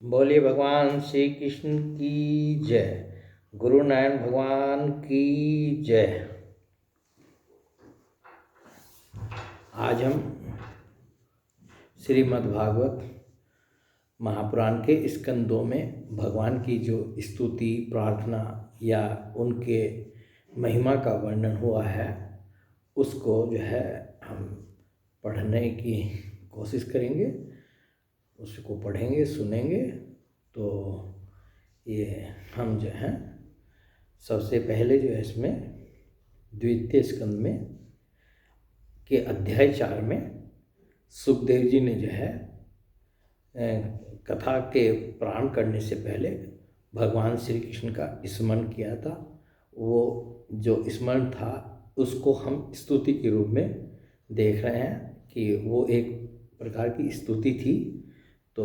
बोलिए भगवान श्री कृष्ण की जय। गुरु नारायण भगवान की जय। आज हम श्रीमद् भागवत महापुराण के स्कंदों में भगवान की जो स्तुति प्रार्थना या उनके महिमा का वर्णन हुआ है उसको जो है हम पढ़ने की कोशिश करेंगे, उसको पढ़ेंगे सुनेंगे। तो ये हम जो हैं सबसे पहले जो है इसमें द्वितीय स्कंद में के अध्याय 4 में सुखदेव जी ने जो है कथा के प्रारंभ करने से पहले भगवान श्री कृष्ण का स्मरण किया था। वो जो स्मरण था उसको हम स्तुति के रूप में देख रहे हैं कि वो एक प्रकार की स्तुति थी। तो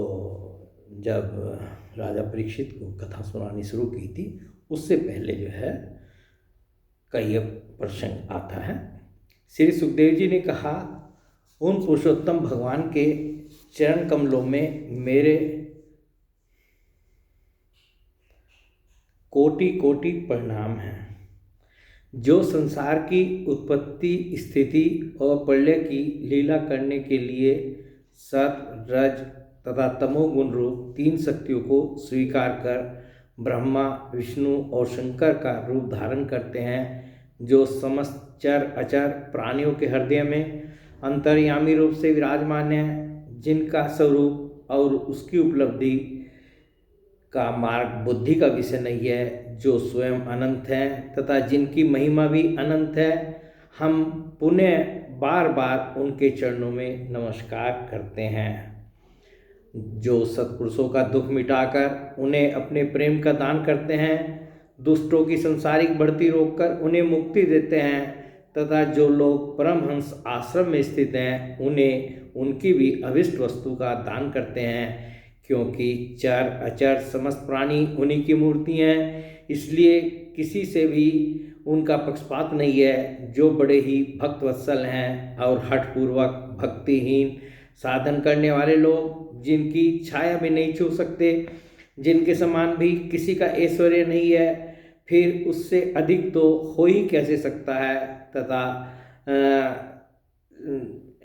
जब राजा परीक्षित को कथा सुनानी शुरू की थी उससे पहले जो है कई प्रसंग आता है। श्री सुखदेव जी ने कहा, उन पुरुषोत्तम भगवान के चरण कमलों में मेरे कोटि कोटि प्रणाम हैं, जो संसार की उत्पत्ति स्थिति और प्रलय की लीला करने के लिए सत रज तथा तमोगुण रूप 3 शक्तियों को स्वीकार कर ब्रह्मा विष्णु और शंकर का रूप धारण करते हैं, जो समस्त चर अचर प्राणियों के हृदय में अंतर्यामी रूप से विराजमान है, जिनका स्वरूप और उसकी उपलब्धि का मार्ग बुद्धि का विषय नहीं है, जो स्वयं अनंत हैं तथा जिनकी महिमा भी अनंत है। हम पुनः बार बार उनके चरणों में नमस्कार करते हैं, जो सत्पुरुषों का दुख मिटाकर उन्हें अपने प्रेम का दान करते हैं, दुष्टों की संसारिक बढ़ती रोककर उन्हें मुक्ति देते हैं तथा जो लोग परमहंस आश्रम में स्थित हैं उन्हें उनकी भी अभिष्ट वस्तु का दान करते हैं, क्योंकि चर अचर समस्त प्राणी उन्हीं की मूर्ति हैं, इसलिए किसी से भी उनका पक्षपात नहीं है। जो बड़े ही भक्तवत्सल हैं और हठपूर्वक भक्तिहीन साधन करने वाले लोग, जिनकी छाया भी नहीं छू सकते, जिनके समान भी किसी का ऐश्वर्य नहीं है, फिर उससे अधिक तो हो ही कैसे सकता है, तथा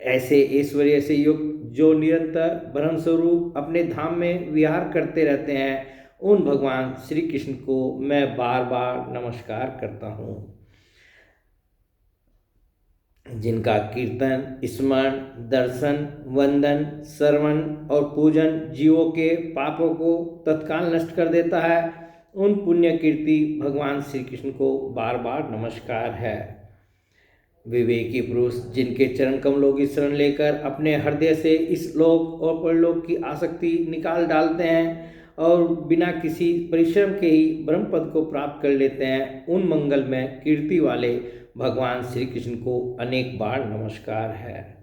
ऐसे ऐश्वर्य से युक्त जो निरंतर ब्रह्म स्वरूप अपने धाम में विहार करते रहते हैं, उन भगवान श्री कृष्ण को मैं बार बार नमस्कार करता हूँ, जिनका कीर्तन स्मरण दर्शन वंदन श्रवण और पूजन जीवों के पापों को तत्काल नष्ट कर देता है। उन पुण्य कीर्ति भगवान श्री कृष्ण को बार बार नमस्कार है। विवेकी पुरुष जिनके चरण कमलों की शरण लेकर अपने हृदय से इस लोक और परलोक की आसक्ति निकाल डालते हैं और बिना किसी परिश्रम के ही ब्रह्म पद को प्राप्त कर लेते हैं, उन मंगलमय कीर्ति वाले भगवान श्री कृष्ण को अनेक बार नमस्कार है।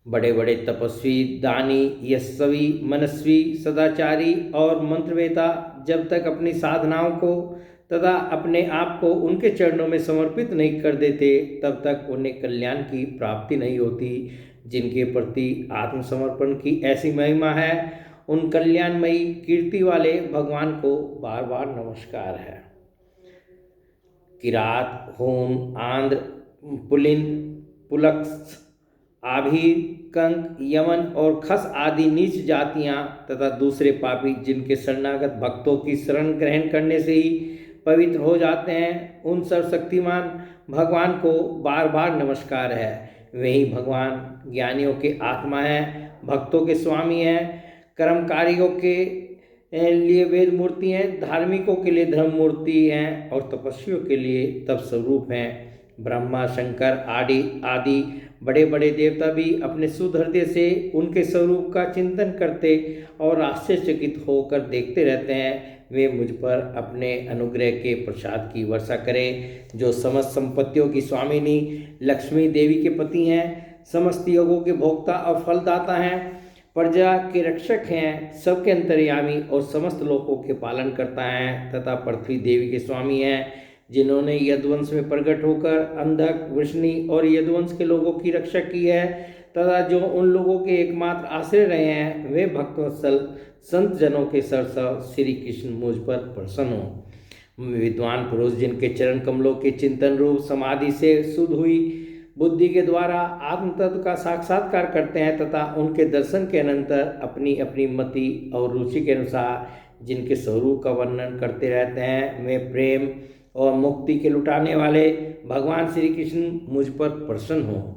बड़े बड़े तपस्वी दानी यशस्वी मनस्वी सदाचारी और मंत्रवेता जब तक अपनी साधनाओं को तथा अपने आप को उनके चरणों में समर्पित नहीं कर देते तब तक उन्हें कल्याण की प्राप्ति नहीं होती। जिनके प्रति आत्मसमर्पण की ऐसी महिमा है, उन कल्याणमयी कीर्ति वाले भगवान को बार बार नमस्कार है। किरात होम आंध्र पुलिन पुलक्ष आभीर कंक यमन और खस आदि नीच जातियां तथा दूसरे पापी जिनके शरणागत भक्तों की शरण ग्रहण करने से ही पवित्र हो जाते हैं, उन सर्वशक्तिमान भगवान को बार बार नमस्कार है। वही भगवान ज्ञानियों के आत्मा हैं, भक्तों के स्वामी हैं, कर्मकारियों के लिए वेद मूर्ति हैं, धार्मिकों के लिए धर्म मूर्ति हैं और तपस्वियों के लिए तप स्वरूप हैं। ब्रह्मा शंकर आदि बड़े बड़े देवता भी अपने शुद्ध हृदय से उनके स्वरूप का चिंतन करते और आश्चर्यचकित होकर देखते रहते हैं। वे मुझ पर अपने अनुग्रह के प्रसाद की वर्षा करें, जो समस्त संपत्तियों की स्वामिनी लक्ष्मी देवी के पति हैं, समस्त योगों के भोक्ता और फलदाता हैं, प्रजा के रक्षक हैं, सबके अंतर्यामी और समस्त लोकों के पालन करता है तथा पृथ्वी देवी के स्वामी हैं, जिन्होंने यदुवंश में प्रकट होकर अंधक वृष्णि और यदुवंश के लोगों की रक्षा की है तथा जो उन लोगों के एकमात्र आश्रय रहे हैं, वे भक्तवत्सल संत जनों के सरसव श्री कृष्ण मुझ पर प्रसन्न हो। विद्वान पुरुष जिनके चरण कमलों के चिंतन रूप समाधि से शुद्ध हुई बुद्धि के द्वारा आत्म तत्व का साक्षात्कार करते हैं तथा उनके दर्शन के अनंतर अपनी अपनी मति और रुचि के अनुसार जिनके स्वरूप का वर्णन करते रहते हैं, वे प्रेम और मुक्ति के लुटाने वाले भगवान श्री कृष्ण मुझ पर प्रसन्न हो।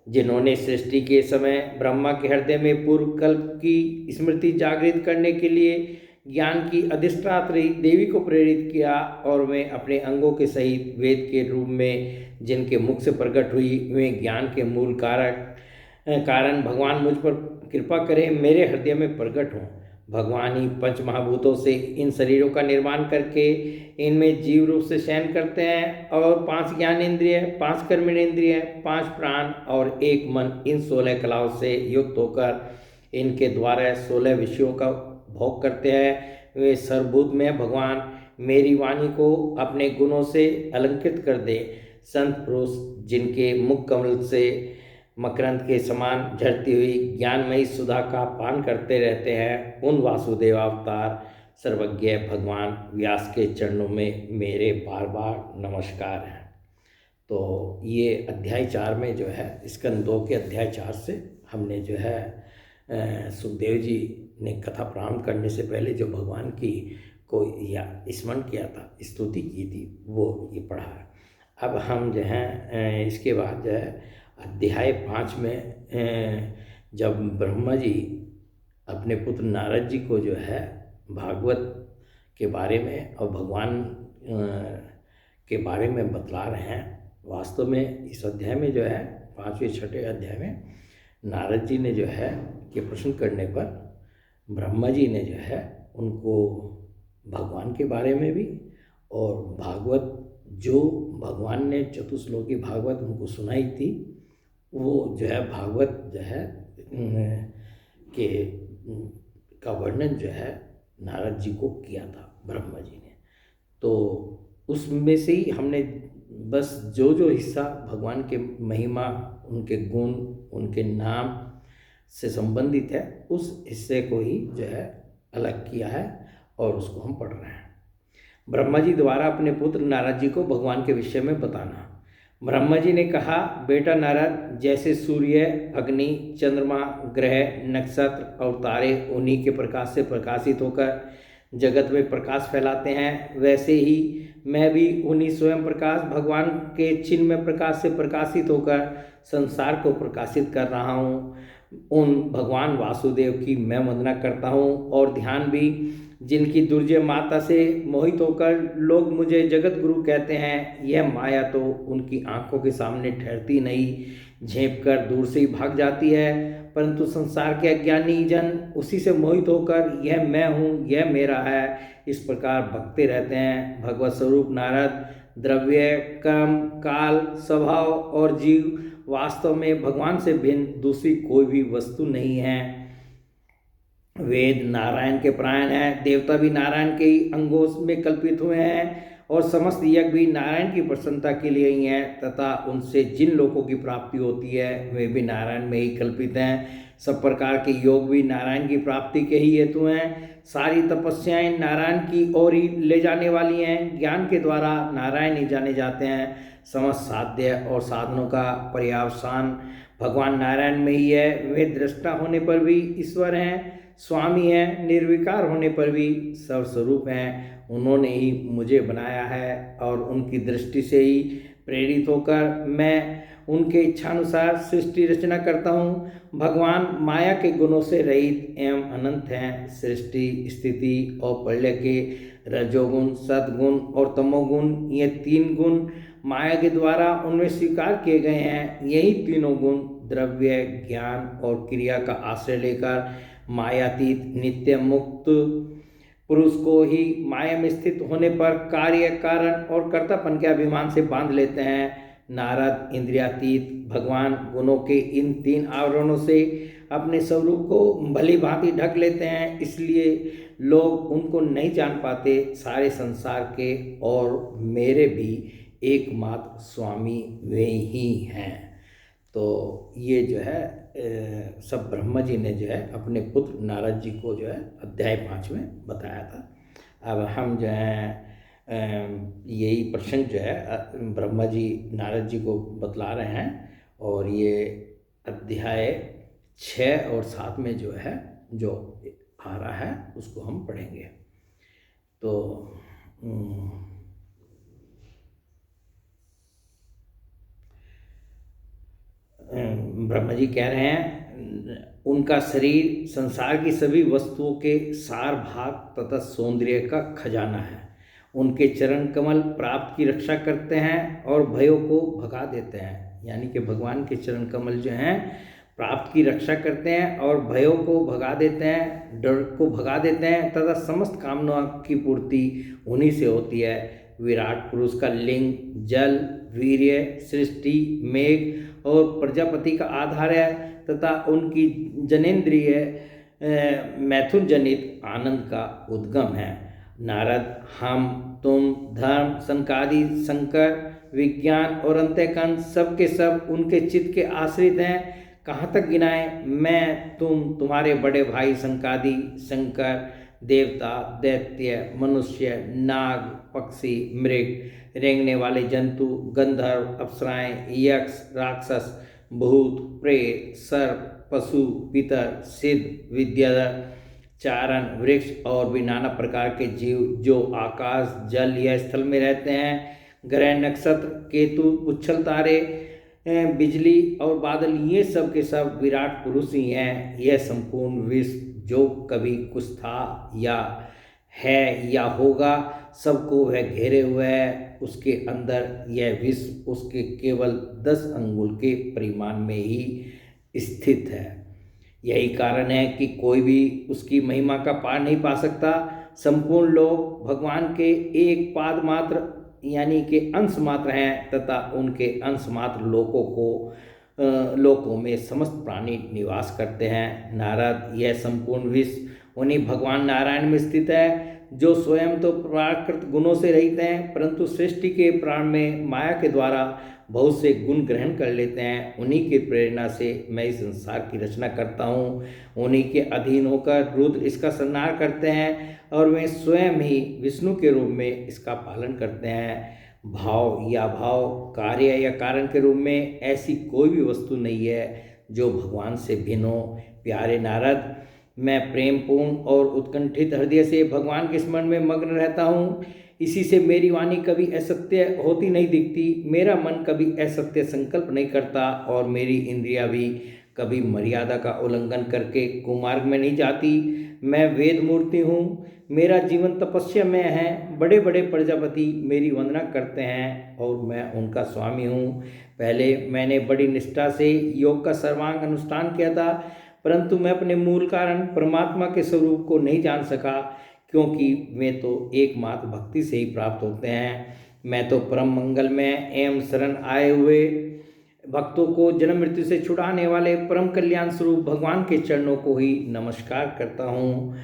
जिन्होंने सृष्टि के समय ब्रह्मा के हृदय में पूर्व कल्प की स्मृति जागृत करने के लिए ज्ञान की अधिष्ठात्री देवी को प्रेरित किया और वे अपने अंगों के सहित वेद के रूप में जिनके मुख से प्रकट हुई, वे ज्ञान के मूल कारण भगवान मुझ पर कृपा करें, मेरे हृदय में प्रकट हों। भगवान ही पंच महाभूतों से इन शरीरों का निर्माण करके इनमें जीव रूप से शयन करते हैं और 5 ज्ञानेंद्रिय, 5 कर्मेंद्रिय, 5 प्राण और 1 मन इन 16 कलाओं से युक्त होकर इनके द्वारा 16 विषयों का भोग करते हैं। वे सर्वभूत में भगवान मेरी वाणी को अपने गुणों से अलंकृत कर दे। संत पुरुष जिनके मुख कमल से मकरंद के समान झरती हुई ज्ञानमयी सुधा का पान करते रहते हैं, उन वासुदेव अवतार सर्वज्ञ भगवान व्यास के चरणों में मेरे बार बार नमस्कार हैं। तो ये अध्याय 4 में जो है स्कंद 2 के अध्याय 4 से हमने जो है सुखदेव जी ने कथा प्रारंभ करने से पहले जो भगवान की को या स्मरण किया था, स्तुति की थी, वो ये पढ़ा है। अब हम जो है इसके बाद जो है अध्याय 5 में जब ब्रह्मा जी अपने पुत्र नारद जी को जो है भागवत के बारे में और भगवान के बारे में बतला रहे हैं। वास्तव में इस अध्याय में जो है 5वें 6ठे अध्याय में नारद जी ने जो है के प्रश्न करने पर ब्रह्मा जी ने जो है उनको भगवान के बारे में भी और भागवत जो भगवान ने चतुश्लोकी भागवत उनको सुनाई थी, वो जो है भागवत जो है के का वर्णन जो है नारद जी को किया था ब्रह्मा जी ने। तो उसमें से ही हमने बस जो जो हिस्सा भगवान के महिमा, उनके गुण, उनके नाम से संबंधित है, उस हिस्से को ही जो है अलग किया है और उसको हम पढ़ रहे हैं। ब्रह्मा जी द्वारा अपने पुत्र नारद जी को भगवान के विषय में बताना। ब्रह्मा जी ने कहा, बेटा नारद, जैसे सूर्य, अग्नि, चंद्रमा, ग्रह, नक्षत्र और तारे उन्हीं के प्रकाश से प्रकाशित होकर जगत में प्रकाश फैलाते हैं, वैसे ही मैं भी उन्हीं स्वयं प्रकाश भगवान के चिन्ह में प्रकाश से प्रकाशित होकर संसार को प्रकाशित कर रहा हूँ। उन भगवान वासुदेव की मैं वंदना करता हूँ और ध्यान भी, जिनकी दुर्जय माता से मोहित होकर लोग मुझे जगत गुरु कहते हैं। यह माया तो उनकी आंखों के सामने ठहरती नहीं, झेप कर दूर से ही भाग जाती है, परंतु संसार के अज्ञानी जन उसी से मोहित होकर यह मैं हूँ, यह मेरा है, इस प्रकार भगते रहते हैं। भगवत स्वरूप नारद, द्रव्य, कर्म, काल, स्वभाव और जीव वास्तव में भगवान से भिन्न दूसरी कोई भी वस्तु नहीं है। वेद नारायण के प्राण हैं, देवता भी नारायण के ही अंगों में कल्पित हुए हैं और समस्त यज्ञ भी नारायण की प्रसन्नता के लिए ही हैं तथा उनसे जिन लोगों की प्राप्ति होती है वे भी नारायण में ही कल्पित हैं। सब प्रकार के योग भी नारायण की प्राप्ति के ही हेतु हैं। सारी तपस्याएं नारायण की ओर ही ले जाने वाली हैं। ज्ञान के द्वारा नारायण ही जाने जाते हैं। समस्त साध्य और साधनों का पर्यावसान भगवान नारायण में ही है। वे दृष्टा होने पर भी ईश्वर हैं, स्वामी हैं, निर्विकार होने पर भी सर्वस्वरूप हैं। उन्होंने ही मुझे बनाया है और उनकी दृष्टि से ही प्रेरित होकर मैं उनके इच्छानुसार सृष्टि रचना करता हूँ। भगवान माया के गुणों से रहित एवं अनंत हैं। सृष्टि, स्थिति और प्रलय के रजोगुण, सद्गुण और तमोगुण, ये 3 गुण माया के द्वारा उनमें स्वीकार किए गए हैं। यही तीनों गुण द्रव्य, ज्ञान और क्रिया का आश्रय लेकर मायातीत नित्य मुक्त पुरुष को ही माया में स्थित होने पर कार्य, कारण और कर्तापन के अभिमान से बांध लेते हैं। नारद इंद्रियातीत भगवान गुणों के इन 3 आवरणों से अपने स्वरूप को भली भांति ढक लेते हैं, इसलिए लोग उनको नहीं जान पाते। सारे संसार के और मेरे भी एकमात्र स्वामी वे ही हैं। तो ये जो है सब ब्रह्मा जी ने जो है अपने पुत्र नारद जी को जो है अध्याय 5 में बताया था। अब हम जो है यही प्रसंग जो है ब्रह्मा जी नारद जी को बतला रहे हैं, और ये अध्याय 6 और 7 में जो है जो आ रहा है उसको हम पढ़ेंगे। तो ब्रह्मा जी कह रहे हैं उनका शरीर संसार की सभी वस्तुओं के सार भाग तथा सौंदर्य का खजाना है। उनके चरण कमल प्राप्त की रक्षा करते हैं और भयों को भगा देते हैं, यानी कि भगवान के चरण कमल जो हैं प्राप्त की रक्षा करते हैं और भयों को भगा देते हैं, डर को भगा देते हैं तथा समस्त कामनाओं की पूर्ति उन्हीं से होती है। विराट पुरुष का लिंग जल, वीर्य, सृष्टि, मेघ और प्रजापति का आधार है तथा उनकी जनेंद्रिय मैथुन जनित आनंद का उद्गम है। नारद, हम, तुम, धर्म, सनकादि, शंकर, विज्ञान और अंतःकरण सब के सब उनके चित्त के आश्रित हैं। कहाँ तक गिनाएं? मैं, तुम, तुम्हारे बड़े भाई सनकादि, शंकर, देवता, दैत्य, मनुष्य, नाग, पक्षी, मृग, रेंगने वाले जंतु, गंधर्व, अप्सराएं, यक्ष, राक्षस, भूत, प्रेत, सर्प, पशु, पितर, सिद्ध, विद्याधर, चारण, वृक्ष और भी नाना प्रकार के जीव जो आकाश, जल या स्थल में रहते हैं, ग्रह, नक्षत्र, केतु, उच्छल तारे, बिजली और बादल, ये सब के सब विराट पुरुष ही हैं। यह संपूर्ण विश्व जो कभी कुछ था या है या होगा, सबको वह घेरे हुए है। उसके अंदर यह विश्व उसके केवल 10 अंगुल के परिमाण में ही स्थित है। यही कारण है कि कोई भी उसकी महिमा का पार नहीं पा सकता। संपूर्ण लोग भगवान के एक पाद मात्र यानी कि अंश मात्र हैं तथा उनके अंश मात्र लोकों में समस्त प्राणी निवास करते हैं। नारद, यह संपूर्ण विश्व उन्हीं भगवान नारायण में स्थित है जो स्वयं तो प्राकृत गुणों से रहित हैं, परंतु सृष्टि के प्राण में माया के द्वारा बहुत से गुण ग्रहण कर लेते हैं। उन्हीं की प्रेरणा से मैं इस संसार की रचना करता हूँ। उन्हीं के अधीन होकर रुद्र इसका संहार करते हैं और वे स्वयं ही विष्णु के रूप में इसका पालन करते हैं। भाव या भाव, कार्य या कारण के रूप में ऐसी कोई भी वस्तु नहीं है जो भगवान से भिन्न हो। प्यारे नारद, मैं प्रेमपूर्ण और उत्कंठित हृदय से भगवान के स्मरण में मग्न रहता हूँ। इसी से मेरी वाणी कभी असत्य होती नहीं दिखती, मेरा मन कभी असत्य संकल्प नहीं करता और मेरी इंद्रियां भी कभी मर्यादा का उल्लंघन करके कुमार्ग में नहीं जाती। मैं वेद मूर्ति हूँ, मेरा जीवन तपस्या में है। बड़े बड़े प्रजापति मेरी वंदना करते हैं और मैं उनका स्वामी हूँ। पहले मैंने बड़ी निष्ठा से योग का सर्वांग अनुष्ठान किया था, परंतु मैं अपने मूल कारण परमात्मा के स्वरूप को नहीं जान सका, क्योंकि वे तो एकमात्र भक्ति से ही प्राप्त होते हैं। मैं तो परम मंगल में एवं शरण आए हुए भक्तों को जन्म मृत्यु से छुड़ाने वाले परम कल्याण स्वरूप भगवान के चरणों को ही नमस्कार करता हूँ।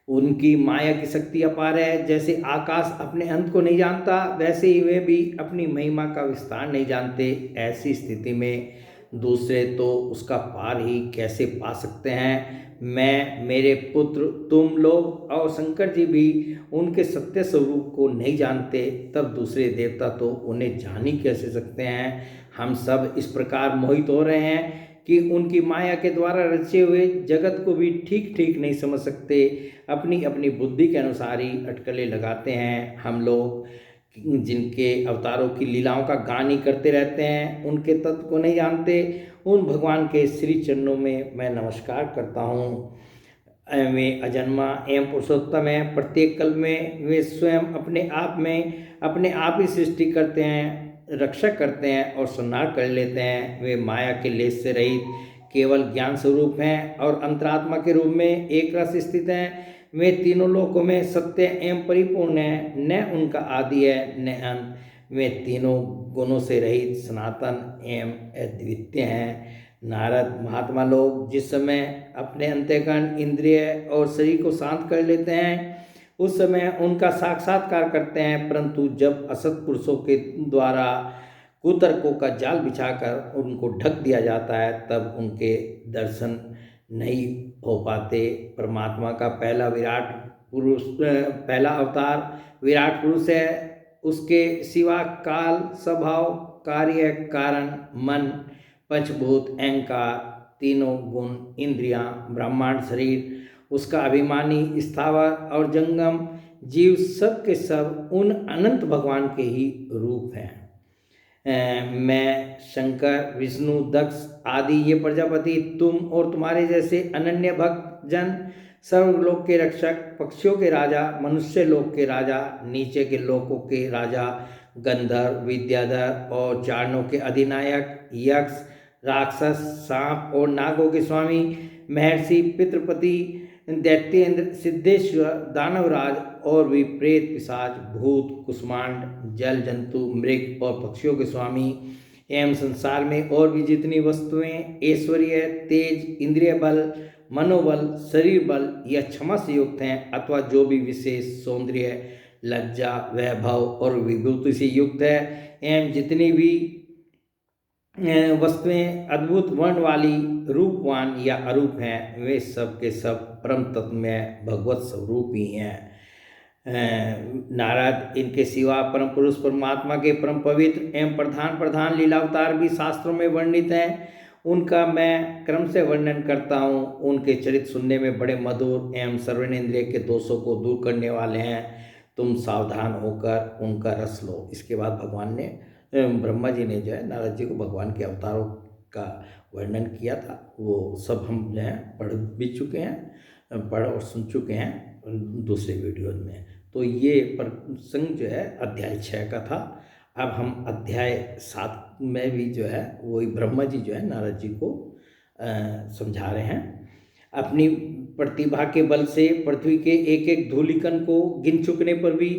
उनकी माया की शक्ति अपार है। जैसे आकाश अपने अंत को नहीं जानता, वैसे ही वे भी अपनी महिमा का विस्तार नहीं जानते। ऐसी स्थिति में दूसरे तो उसका पार ही कैसे पा सकते हैं। मैं, मेरे पुत्र, तुम लोग और शंकर जी भी उनके सत्य स्वरूप को नहीं जानते, तब दूसरे देवता तो उन्हें जान ही कैसे सकते हैं। हम सब इस प्रकार मोहित हो रहे हैं कि उनकी माया के द्वारा रचे हुए जगत को भी ठीक ठीक नहीं समझ सकते। अपनी अपनी बुद्धि के अनुसार ही अटकलें लगाते हैं। हम लोग जिनके अवतारों की लीलाओं का गान ही करते रहते हैं, उनके तत्व को नहीं जानते। उन भगवान के श्री चरणों में मैं नमस्कार करता हूँ। वे अजन्मा एवं पुरुषोत्तम हैं। प्रत्येक कल में वे स्वयं अपने आप ही सृष्टि करते हैं, रक्षा करते हैं और संहार कर लेते हैं। वे माया के लेस से रहित केवल ज्ञान स्वरूप हैं और अंतरात्मा के रूप में एक रस स्थित हैं। वे तीनों लोकों में सत्य एवं परिपूर्ण हैं, न उनका आदि है न अंत। वे तीनों गुणों से रहित सनातन एवं अद्वितीय हैं। नारद, महात्मा लोग जिस समय अपने अंतःकरण, इंद्रिय और शरीर को शांत कर लेते हैं, उस समय उनका साक्षात्कार करते हैं, परंतु जब असत पुरुषों के द्वारा कुतर्कों का जाल बिछाकर उनको ढक दिया जाता है, तब उनके दर्शन नहीं हो पाते। परमात्मा का पहला अवतार विराट पुरुष है। उसके सिवा काल, स्वभाव, कार्य, कारण, मन, पंचभूत, अहंकार, तीनों गुण, इंद्रियां, ब्रह्मांड, शरीर, उसका अभिमानी, स्थावर और जंगम जीव सब के सब उन अनंत भगवान के ही रूप हैं। मैं, शंकर, विष्णु, दक्ष आदि ये प्रजापति, तुम और तुम्हारे जैसे अनन्य भक्त जन, सर्वलोक के रक्षक, पक्षियों के राजा, मनुष्य लोक के राजा, नीचे के लोकों के राजा, गंधर्व, विद्याधर और चारणों के अधिनायक, यक्ष, राक्षस, सांप और नागों के स्वामी, महर्षि, पितृपति, दैत्येंद्र, सिद्धेश्वर, दानवराज और भी प्रेत, पिशाच, भूत, कुष्मांड, जल जंतु, मृग और पक्षियों के स्वामी एवं संसार में और भी जितनी वस्तुएं ऐश्वर्य, तेज, इंद्रिय बल, मनोबल, शरीर बल या क्षमा से युक्त हैं, अथवा जो भी विशेष सौंदर्य, लज्जा, वैभव और विभूति से युक्त है, एवं जितनी भी वस्तुएं अद्भुत वर्ण वाली, रूपवान या अरूप हैं, वे सब के सब परम तत्व में भगवत स्वरूप ही हैं। नारद, इनके सिवा परम पुरुष परमात्मा के परम पवित्र एवं प्रधान लीलावतार भी शास्त्रों में वर्णित हैं। उनका मैं क्रम से वर्णन करता हूँ। उनके चरित्र सुनने में बड़े मधुर एवं सर्वनेंद्रिय के दोषों को दूर करने वाले हैं। तुम सावधान होकर उनका रस लो। इसके बाद भगवान ने, ब्रह्मा जी ने जो है नारद जी को भगवान के अवतारों का वर्णन किया था, वो सब हम जो है पढ़ भी चुके हैं, पढ़ और सुन चुके हैं दूसरे वीडियोज में। तो ये प्रसंग जो है अध्याय 6 का था। अब हम अध्याय 7 में भी जो है वही ब्रह्मा जी जो है नारद जी को समझा रहे हैं। अपनी प्रतिभा के बल से पृथ्वी के एक एक धूलिकण को गिन चुकने पर भी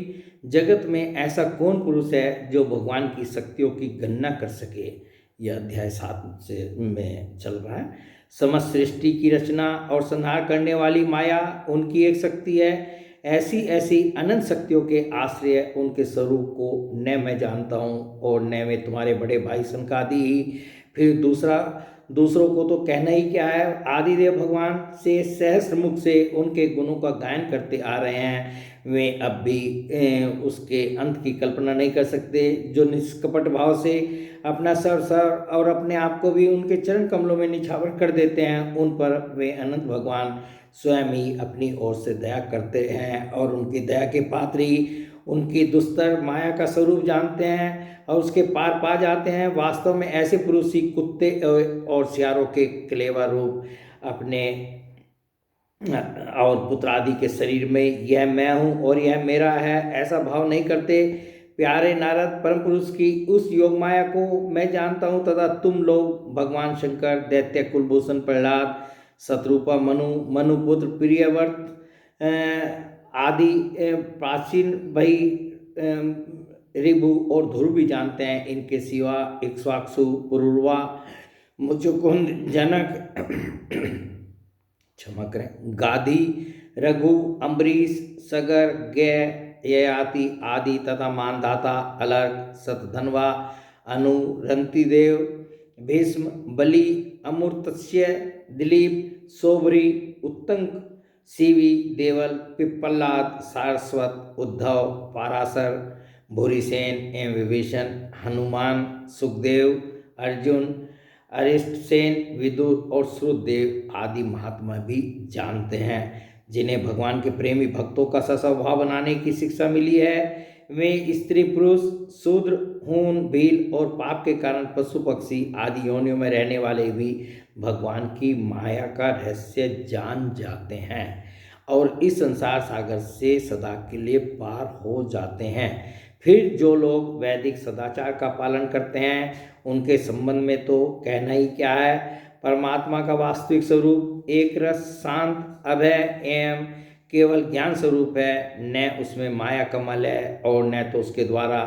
जगत में ऐसा कौन पुरुष है जो भगवान की शक्तियों की गणना कर सके। यह अध्याय 7 से में चल रहा है। समस्त सृष्टि की रचना और संहार करने वाली माया उनकी एक शक्ति है। ऐसी ऐसी अनंत शक्तियों के आश्रय उनके स्वरूप को न मैं जानता हूँ और न मैं तुम्हारे बड़े भाई सनकादि ही। फिर दूसरों को तो कहना ही क्या है। आदिदेव भगवान से सहस्र मुख से उनके गुणों का गायन करते आ रहे हैं। वे अब भी उसके अंत की कल्पना नहीं कर सकते। जो निष्कपट भाव से अपना सर और अपने आप को भी उनके चरण कमलों में निछावर कर देते हैं, उन पर वे अनंत भगवान स्वयं ही अपनी ओर से दया करते हैं और उनकी दया के पात्र ही उनकी दुस्तर माया का स्वरूप जानते हैं और उसके पार पा जाते हैं। वास्तव में ऐसे पुरुष ही कुत्ते और सियारों के कलेवा रूप अपने और पुत्र आदि के शरीर में यह मैं हूँ और यह मेरा है ऐसा भाव नहीं करते। प्यारे नारद, परम पुरुष की उस योग माया को मैं जानता हूँ तथा तुम लोग भगवान शंकर, दैत्य कुलभूषण प्रहलाद, शत्रुपा, मनुपुत्र, प्रियव्रत आदि प्राचीन भाई ऋभु और ध्रुव भी जानते हैं। इनके सिवा इक्ष्वाकु, पुरुरवा, मुचुकुंद, जनक क्षमा करें, गाधी, रघु, अम्बरीश, सगर, गय, ययाति आदि तथा मानधाता, अलर्क, शतधन्वा, अनु, रंतिदेव, भीष्म, बलि, अमृतस्य, दिलीप, सोबरी, उत्तंक, सीवी, देवल, पिप्पलाद, सारस्वत, उद्धव, पाराशर, भूरिसेन एवं विभीषण, हनुमान, सुखदेव, अर्जुन, अरिष्टसेन, विदुर और श्रुतदेव आदि महात्मा भी जानते हैं। जिन्हें भगवान के प्रेमी भक्तों का सस्वभाव बनाने की शिक्षा मिली है, वे स्त्री पुरुष, शूद्र, हून, भील और पाप के कारण पशु पक्षी आदि योनियों में रहने वाले भी भगवान की माया का रहस्य जान जाते हैं और इस संसार सागर से सदा के लिए पार हो जाते हैं। फिर जो लोग वैदिक सदाचार का पालन करते हैं, उनके संबंध में तो कहना ही क्या है। परमात्मा का वास्तविक स्वरूप एक रस, शांत, अभय एवं केवल ज्ञान स्वरूप है। न उसमें माया कमल है और न तो उसके द्वारा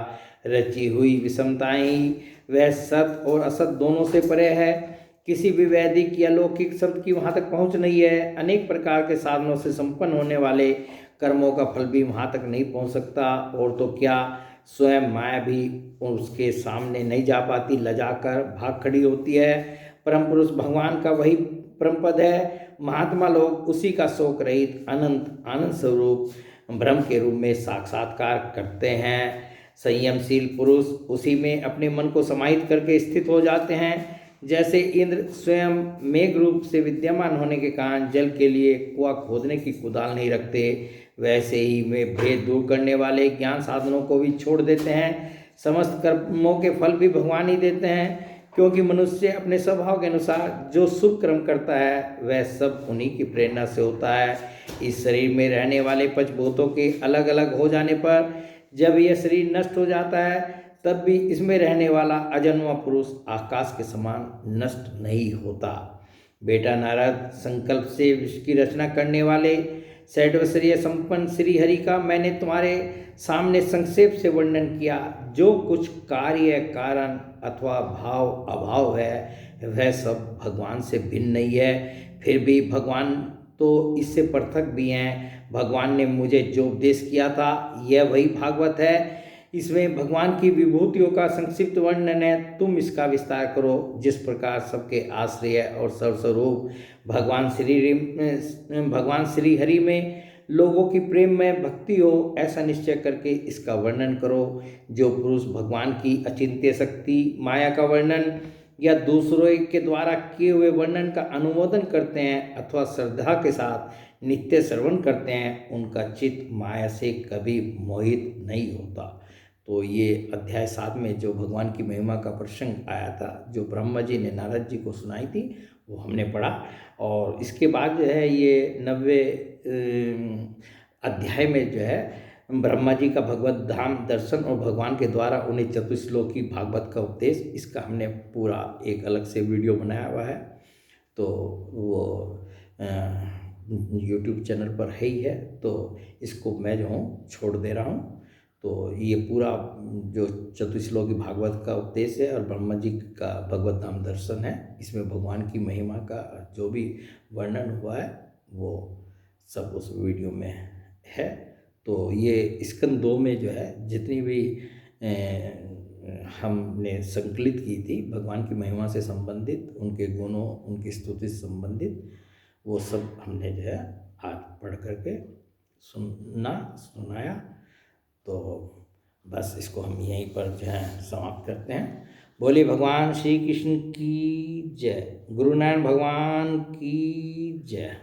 रची हुई विषमताएं ही। वह सत और असत दोनों से परे है। किसी भी वैदिक या लौकिक शब्द की वहाँ तक पहुँच नहीं है। अनेक प्रकार के साधनों से संपन्न होने वाले कर्मों का फल भी वहाँ तक नहीं पहुँच सकता। और तो क्या, स्वयं माया भी उसके सामने नहीं जा पाती, लजाकर भाग खड़ी होती है। परम पुरुष भगवान का वही परम पद है। महात्मा लोग उसी का शोक रहित अनंत आनंद स्वरूप ब्रह्म के रूप में साक्षात्कार करते हैं। संयमशील पुरुष उसी में अपने मन को समाहित करके स्थित हो जाते हैं। जैसे इंद्र स्वयं मेघ रूप से विद्यमान होने के कारण जल के लिए कुआं खोदने की कुदाल नहीं रखते, वैसे ही वे भेद दूर करने वाले ज्ञान साधनों को भी छोड़ देते हैं। समस्त कर्मों के फल भी भगवान ही देते हैं, क्योंकि मनुष्य अपने स्वभाव के अनुसार जो शुभ कर्म करता है वह सब उन्हीं की प्रेरणा से होता है। इस शरीर में रहने वाले पंचभूतों के अलग अलग हो जाने पर जब यह शरीर नष्ट हो जाता है, तब भी इसमें रहने वाला अजन्मा पुरुष आकाश के समान नष्ट नहीं होता। बेटा नारद, संकल्प से विश्व की रचना करने वाले षड्वैश्वर्य संपन्न श्री हरि का मैंने तुम्हारे सामने संक्षेप से वर्णन किया। जो कुछ कार्य, कारण अथवा भाव अभाव है वह सब भगवान से भिन्न नहीं है। फिर भी भगवान तो इससे पृथक भी हैं। भगवान ने मुझे जो उपदेश किया था यह वही भागवत है। इसमें भगवान की विभूतियों का संक्षिप्त वर्णन है। तुम इसका विस्तार करो। जिस प्रकार सबके आश्रय और सर्वस्वरूप भगवान श्री हरि में लोगों की प्रेम में भक्ति हो, ऐसा निश्चय करके इसका वर्णन करो। जो पुरुष भगवान की अचिंत्य शक्ति माया का वर्णन या दूसरों के द्वारा किए हुए वर्णन का अनुमोदन करते हैं अथवा श्रद्धा के साथ नित्य श्रवण करते हैं, उनका चित्त माया से कभी मोहित नहीं होता। तो ये अध्याय 7 में जो भगवान की महिमा का प्रसंग आया था, जो ब्रह्मा जी ने नारद जी को सुनाई थी, वो हमने पढ़ा। और इसके बाद जो है ये 90वें अध्याय में जो है ब्रह्मा जी का भगवत धाम दर्शन और भगवान के द्वारा उन्हें चतुश्लोकी भागवत का उपदेश, इसका हमने पूरा एक अलग से वीडियो बनाया हुआ है। तो वो YouTube चैनल पर है ही है, तो इसको मैं जो हूँ छोड़ दे रहा हूँ। तो ये पूरा जो चतुश्लोकी भागवत का उपदेश है और ब्रह्मा जी का भगवत धाम दर्शन है, इसमें भगवान की महिमा का जो भी वर्णन हुआ है वो सब उस वीडियो में है। तो ये स्कंद 2 में जो है जितनी भी हमने संकलित की थी भगवान की महिमा से संबंधित, उनके गुणों, उनकी स्तुति से संबंधित, वो सब हमने जो है आज पढ़ करके सुनाया। तो बस इसको हम यहीं पर जो है समाप्त करते हैं। बोले भगवान श्री कृष्ण की जय, गुरु नारायण भगवान की जय।